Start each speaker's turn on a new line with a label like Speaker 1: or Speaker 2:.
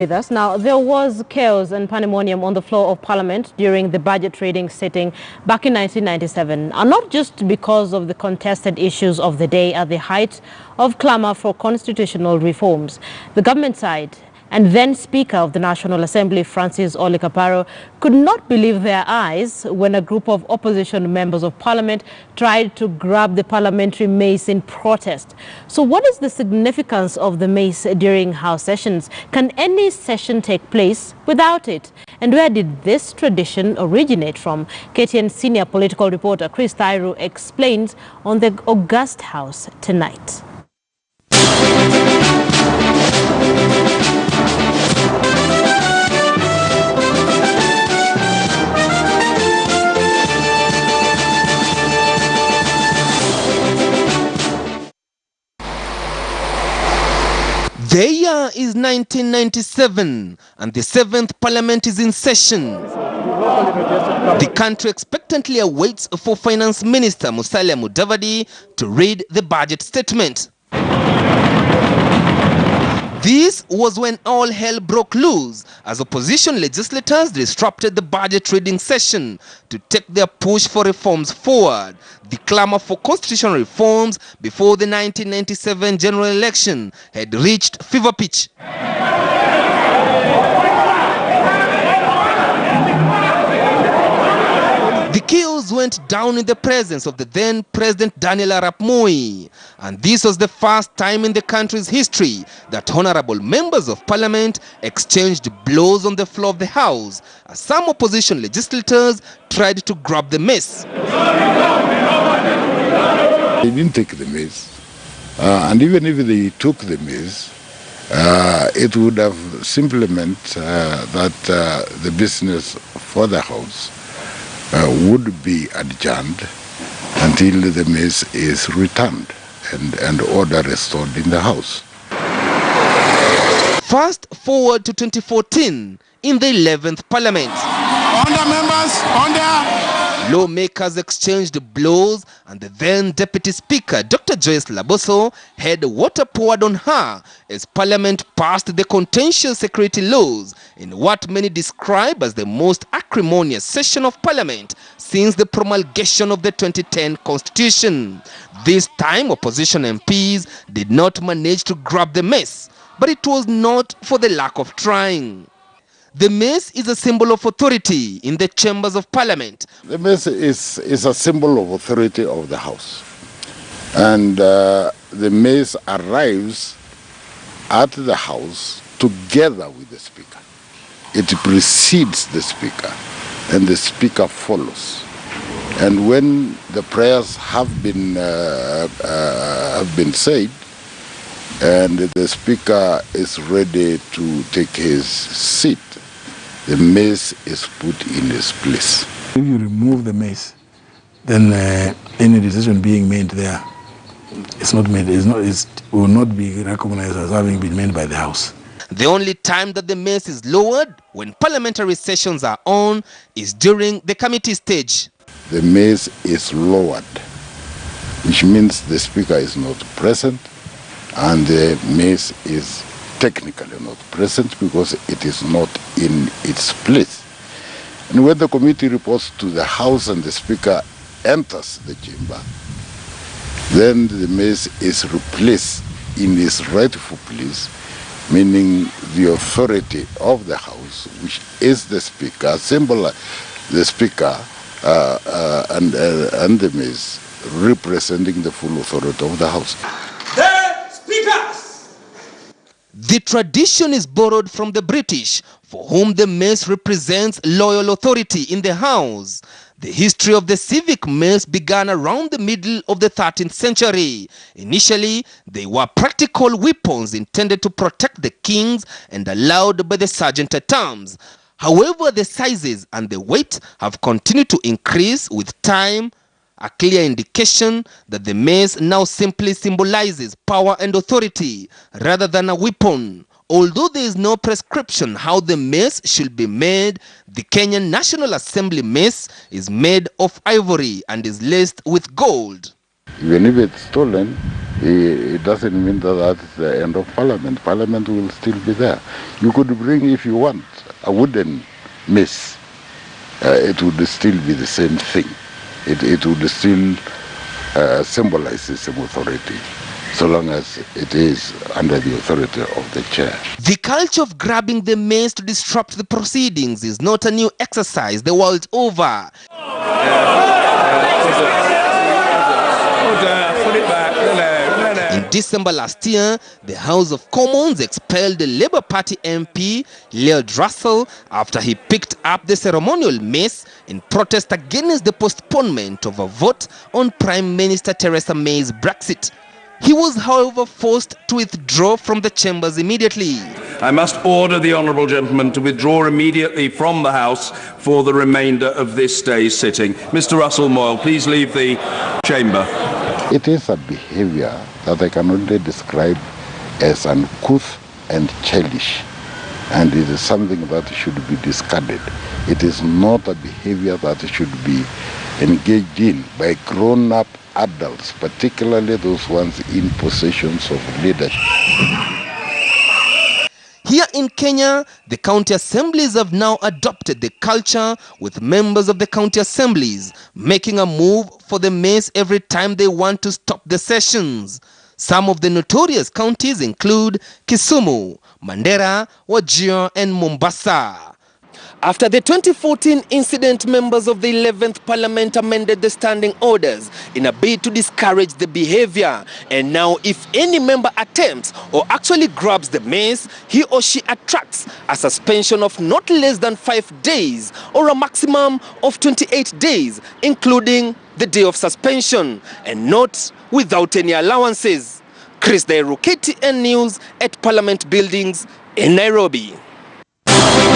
Speaker 1: With us. Now, there was chaos and pandemonium on the floor of Parliament during the budget reading sitting back in 1997, and not just because of the contested issues of the day at the height of clamour for constitutional reforms. The government side and then Speaker of the National Assembly, Francis Ole Kaparo, could not believe their eyes when a group of opposition members of Parliament tried to grab the parliamentary mace in protest. So what is the significance of the mace during House sessions? Can any session take place without it? And where did this tradition originate from? KTN senior political reporter Chris Tairu explains on the August House tonight.
Speaker 2: The year is 1997 and the 7th Parliament is in session. The country expectantly awaits for Finance Minister Musalia Mudavadi to read the budget statement. This was when all hell broke loose as opposition legislators disrupted the budget reading session to take their push for reforms forward. The clamor for constitutional reforms before the 1997 general election had reached fever pitch. The chaos went down in the presence of the then President Daniel Arap Moi, and this was the first time in the country's history that honorable members of parliament exchanged blows on the floor of the House as some opposition legislators tried to grab the mace.
Speaker 3: They didn't take the mace, and even if they took the mace, it would have simply meant that the business for the House would be adjourned until the mace is returned and order restored in the House.
Speaker 2: Fast forward to 2014 in the 11th Parliament.
Speaker 4: Order, members, order.
Speaker 2: Lawmakers exchanged blows and the then Deputy Speaker, Dr. Joyce Laboso, had water poured on her as Parliament passed the contentious security laws in what many describe as the most acrimonious session of Parliament since the promulgation of the 2010 Constitution. This time, opposition MPs did not manage to grab the mace, but it was not for the lack of trying. The mace is a symbol of authority in the chambers of Parliament.
Speaker 3: The mace is a symbol of authority of the House. And the mace arrives at the House together with the Speaker. It precedes the Speaker and the Speaker follows. And when the prayers have been said, and the Speaker is ready to take his seat, the mace is put in its place.
Speaker 4: If you remove the mace, then any decision being made there is not made. It will not be recognized as having been made by the House.
Speaker 2: The only time that the mace is lowered when parliamentary sessions are on is during the committee stage.
Speaker 3: The mace is lowered, which means the Speaker is not present, and the mace is technically not present because it is not in its place. And when the committee reports to the House and the Speaker enters the chamber, then the mace is replaced in its rightful place, meaning the authority of the House, which is the Speaker, the Speaker and the mace representing the full authority of the House.
Speaker 2: The Speakers! The tradition is borrowed from the British, for whom the mace represents loyal authority in the House. The history of the civic mace began around the middle of the 13th century. Initially, they were practical weapons intended to protect the kings and allowed by the sergeant-at-arms. However, the sizes and the weight have continued to increase with time, a clear indication that the mace now simply symbolizes power and authority rather than a weapon. Although there is no prescription how the mace should be made, the Kenyan National Assembly mace is made of ivory and is laced with gold.
Speaker 3: Even if it's stolen, it doesn't mean that that's the end of Parliament. Parliament will still be there. You could bring, if you want, a wooden mace. It would still be the same thing. It would still symbolize the same authority, so long as it is under the authority of the chair.
Speaker 2: The culture of grabbing the mace to disrupt the proceedings is not a new exercise the world over. In December last year, the House of Commons expelled the Labour Party MP Leod Russell after he picked up the ceremonial mace in protest against the postponement of a vote on Prime Minister Theresa May's Brexit. He was, however, forced to withdraw from the chambers immediately.
Speaker 5: I must order the honourable gentleman to withdraw immediately from the House for the remainder of this day's sitting. Mr. Russell Moyle, please leave the chamber.
Speaker 3: It is a behavior that I can only describe as uncouth and childish, and it is something that should be discarded. It is not a behavior that should be engaged in by grown-up adults, particularly those ones in positions of leadership.
Speaker 2: Here in Kenya, the county assemblies have now adopted the culture, with members of the county assemblies making a move for the mace every time they want to stop the sessions. Some of the notorious counties include Kisumu, Mandera, Wajir, and Mombasa. After the 2014 incident, members of the 11th Parliament amended the standing orders in a bid to discourage the behavior. And now, if any member attempts or actually grabs the mace, he or she attracts a suspension of not less than 5 days or a maximum of 28 days, including the day of suspension, and not without any allowances. Chris Dairu, KTN News at Parliament Buildings in Nairobi.